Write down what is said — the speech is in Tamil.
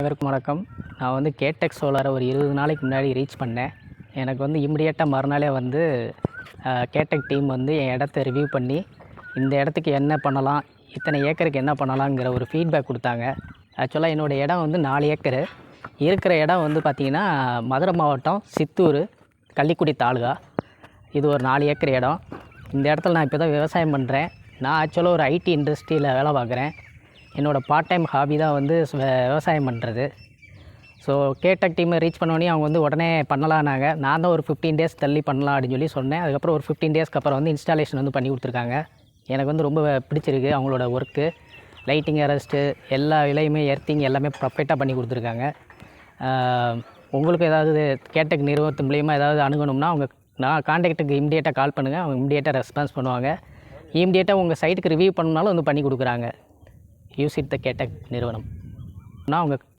அனைவருக்கும் வணக்கம். நான் வந்து கேடெக் சோலாரை ஒரு 20 நாளைக்கு முன்னாடி ரீச் பண்ணேன். எனக்கு வந்து இமிடியேட்டாக மறுநாளே வந்து கேடெக் டீம் வந்து என் இடத்த ரிவ்யூ பண்ணி இந்த இடத்துக்கு என்ன பண்ணலாம், இத்தனை ஏக்கருக்கு என்ன பண்ணலாங்கிற ஒரு ஃபீட்பேக் கொடுத்தாங்க. ஆக்சுவலாக என்னோடய இடம் வந்து 4 ஏக்கரு. இருக்கிற இடம் வந்து பார்த்திங்கன்னா மதுரை மாவட்டம் சித்தூர் கள்ளிக்குடி தாலுகா. இது ஒரு 4 ஏக்கர் இடம். இந்த இடத்துல நான் இப்போ தான் விவசாயம் பண்ணுறேன். நான் ஆக்சுவலாக ஒரு ஐடி இண்டஸ்ட்ரியில் வேலை பார்க்குறேன். என்னோடய பார்ட் டைம் ஹாபி தான் வந்து விவசாயம் பண்ணுறது. ஸோ கேடெக் டீமை ரீச் பண்ணோடனே அவங்க வந்து உடனே பண்ணலான்னாங்க. நான் தான் ஒரு 15 டேஸ் தள்ளி பண்ணலாம் அப்படின்னு சொல்லி சொன்னேன். அதுக்கப்புறம் ஒரு 15 டேஸ்க்கு அப்புறம் வந்து இன்ஸ்டாலேஷன் வந்து பண்ணி கொடுத்துருக்காங்க. எனக்கு வந்து ரொம்ப பிடிச்சிருக்கு அவங்களோட ஒர்க்கு. லைட்டிங் அரெஸ்ட்டு எல்லா விலையுமே எர்த்திங் எல்லாமே பர்ஃபெக்டாக பண்ணி கொடுத்துருக்காங்க. உங்களுக்கு ஏதாவது கேடெக் நிறுவனத்து மூலிமா ஏதாவது அணுகணும்னா நான் கான்டாக்ட்டுக்கு இமிடியேட்டாக கால் பண்ணுங்கள். அவங்க இமிடியேட்டாக ரெஸ்பான்ஸ் பண்ணுவாங்க. இமிடியேட்டாக உங்கள் சைட்டுக்கு ரிவ்யூ பண்ணணுனாலும் வந்து பண்ணி கொடுக்குறாங்க. யூஸ் இட் த கேடெக் நிறுவனம். நான் அவங்க